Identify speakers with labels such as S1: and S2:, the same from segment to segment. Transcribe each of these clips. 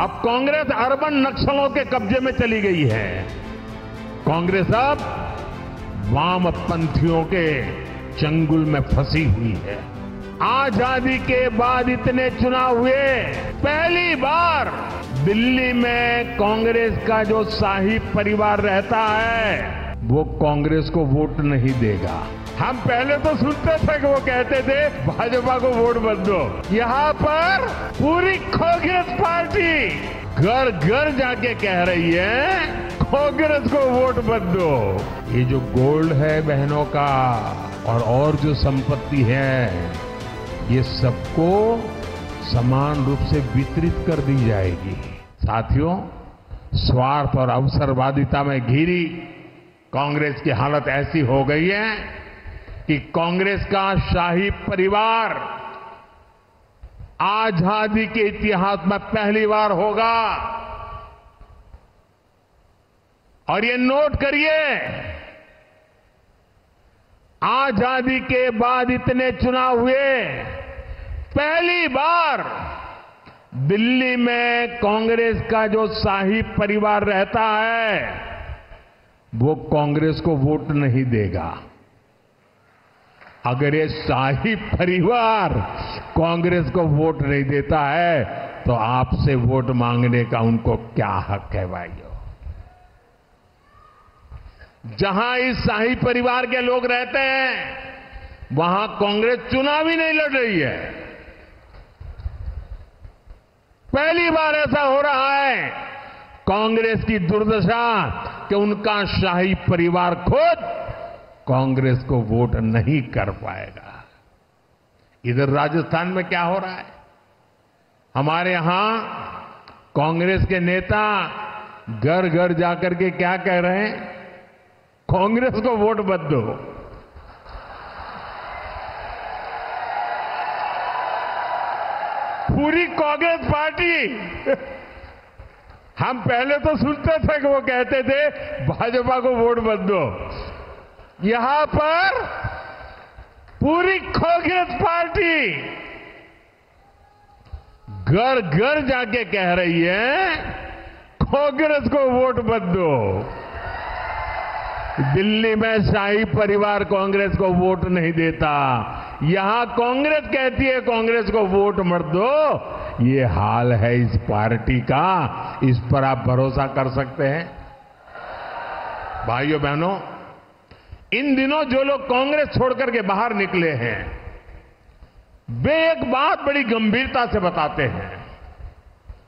S1: अब कांग्रेस अर्बन नक्सलों के कब्जे में चली गई है। कांग्रेस अब वामपंथियों के चंगुल में फंसी हुई है। आजादी के बाद इतने चुनाव हुए, पहली बार दिल्ली में कांग्रेस का जो शाही परिवार रहता है वो कांग्रेस को वोट नहीं देगा। हम पहले तो सुनते थे कि वो कहते थे भाजपा को वोट मत दो। यहाँ पर पूरी कांग्रेस पार्टी घर घर जाके कह रही है कांग्रेस को वोट मत दो। ये जो गोल्ड है बहनों का और जो संपत्ति है ये सबको समान रूप से वितरित कर दी जाएगी। साथियों, स्वार्थ और अवसरवादिता में घिरी कांग्रेस की हालत ऐसी हो गई है कि कांग्रेस का शाही परिवार आजादी के इतिहास में पहली बार होगा। और ये नोट करिए, आजादी के बाद इतने चुनाव हुए, पहली बार दिल्ली में कांग्रेस का जो शाही परिवार रहता है वो कांग्रेस को वोट नहीं देगा। अगर ये शाही परिवार कांग्रेस को वोट नहीं देता है तो आपसे वोट मांगने का उनको क्या हक है भाइयों। जहां इस शाही परिवार के लोग रहते हैं वहां कांग्रेस चुनाव ही नहीं लड़ रही है। पहली बार ऐसा हो रहा है। कांग्रेस की दुर्दशा कि उनका शाही परिवार खुद कांग्रेस को वोट नहीं कर पाएगा। इधर राजस्थान में क्या हो रहा है, हमारे यहां कांग्रेस के नेता घर घर जाकर के क्या कह रहे हैं, कांग्रेस को वोट मत दो। पूरी कांग्रेस पार्टी हम पहले तो सुनते थे कि वो कहते थे भाजपा को वोट मत दो। यहां पर पूरी कांग्रेस पार्टी घर घर जाके कह रही है कांग्रेस को वोट मत दो। दिल्ली में शाही परिवार कांग्रेस को वोट नहीं देता, यहां कांग्रेस कहती है कांग्रेस को वोट मत दो। ये हाल है इस पार्टी का, इस पर आप भरोसा कर सकते हैं। भाइयों बहनों, इन दिनों जो लोग कांग्रेस छोड़कर के बाहर निकले हैं वे एक बात बड़ी गंभीरता से बताते हैं।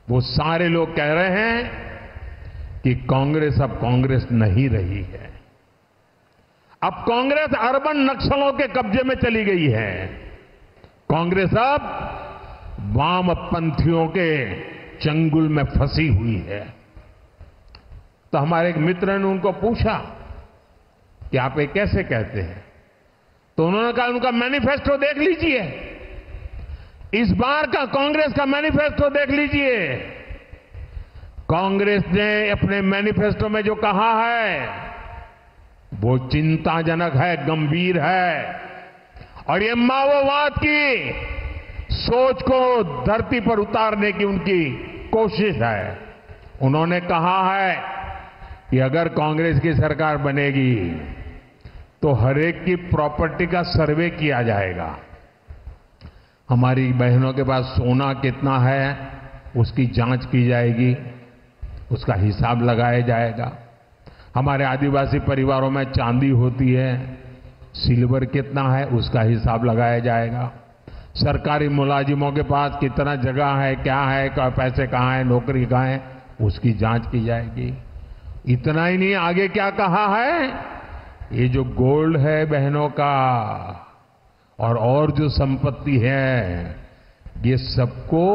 S1: वो सारे लोग कह रहे हैं कि कांग्रेस अब कांग्रेस नहीं रही है। अब कांग्रेस अर्बन नक्सलों के कब्जे में चली गई है। कांग्रेस अब वामपंथियों के चंगुल में फंसी हुई है। तो हमारे एक मित्र ने उनको पूछा कि आप ये कैसे कहते हैं, तो उन्होंने कहा उनका मैनिफेस्टो देख लीजिए, इस बार का कांग्रेस का मैनिफेस्टो देख लीजिए। कांग्रेस ने अपने मैनिफेस्टो में जो कहा है वो चिंताजनक है, गंभीर है और ये माओवाद की सोच को धरती पर उतारने की उनकी कोशिश है। उन्होंने कहा है कि अगर कांग्रेस की सरकार बनेगी तो हरेक की प्रॉपर्टी का सर्वे किया जाएगा। हमारी बहनों के पास सोना कितना है उसकी जांच की जाएगी, उसका हिसाब लगाया जाएगा। हमारे आदिवासी परिवारों में चांदी होती है, सिल्वर कितना है उसका हिसाब लगाया जाएगा। सरकारी मुलाजिमों के पास कितना जगह है, क्या है, पैसे कहाँ है, नौकरी कहाँ है, उसकी जांच की जाएगी। इतना ही नहीं, आगे क्या कहा है, ये जो गोल्ड है बहनों का और जो संपत्ति है ये सबको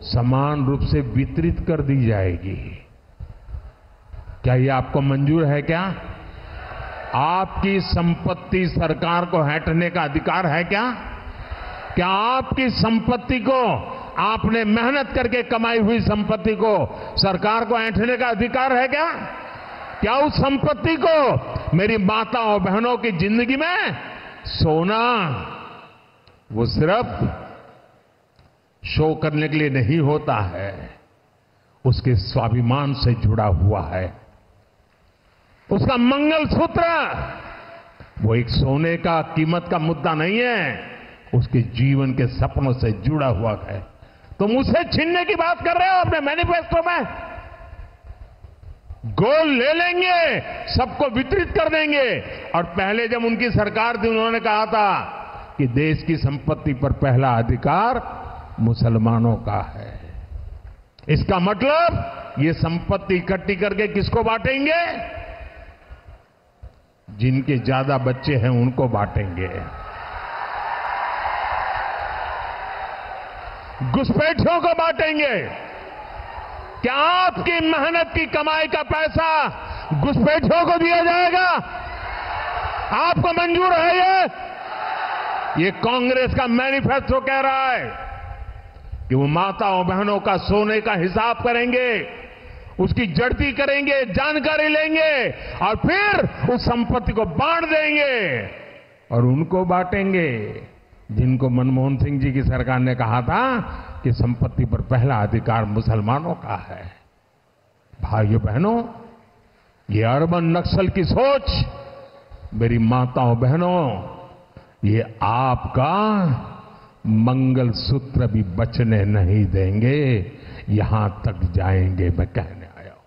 S1: समान रूप से वितरित कर दी जाएगी। क्या ये आपको मंजूर है? क्या आपकी संपत्ति सरकार को हटने का अधिकार है? क्या आपकी संपत्ति को, आपने मेहनत करके कमाई हुई संपत्ति को सरकार को ऐंठने का अधिकार है? क्या उस संपत्ति को मेरी माताओं बहनों की जिंदगी में सोना वो सिर्फ शो करने के लिए नहीं होता है, उसके स्वाभिमान से जुड़ा हुआ है। उसका मंगलसूत्र वो एक सोने का कीमत का मुद्दा नहीं है, उसके जीवन के सपनों से जुड़ा हुआ है। तुम उसे छीनने की बात कर रहे हो अपने मैनिफेस्टो में। गोल्ड ले लेंगे, सबको वितरित कर देंगे। और पहले जब उनकी सरकार थी उन्होंने कहा था कि देश की संपत्ति पर पहला अधिकार मुसलमानों का है। इसका मतलब ये संपत्ति इकट्ठी करके किसको बांटेंगे? जिनके ज्यादा बच्चे हैं उनको बांटेंगे। घुसपैठियों को बांटेंगे। क्या आपकी मेहनत की कमाई का पैसा घुसपैठियों को दिया जाएगा? आपको मंजूर है ये कांग्रेस का मैनिफेस्टो कह रहा है कि वो माताओं बहनों का सोने का हिसाब करेंगे, उसकी जड़ती करेंगे, जानकारी लेंगे और फिर उस संपत्ति को बांट देंगे। और उनको बांटेंगे जिनको मनमोहन सिंह जी की सरकार ने कहा था कि संपत्ति पर पहला अधिकार मुसलमानों का है। भाइयों बहनों, ये अर्बन नक्सल की सोच, मेरी माताओं बहनों, ये आपका मंगलसूत्र भी बचने नहीं देंगे। यहां तक जाएंगे, मैं कहने आया हूं।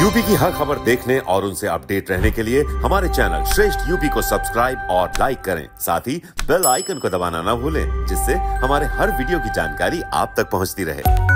S2: यूपी की हर खबर देखने और उनसे अपडेट रहने के लिए हमारे चैनल श्रेष्ठ यूपी को सब्सक्राइब और लाइक करें। साथ ही बेल आइकन को दबाना ना भूलें, जिससे हमारे हर वीडियो की जानकारी आप तक पहुंचती रहे।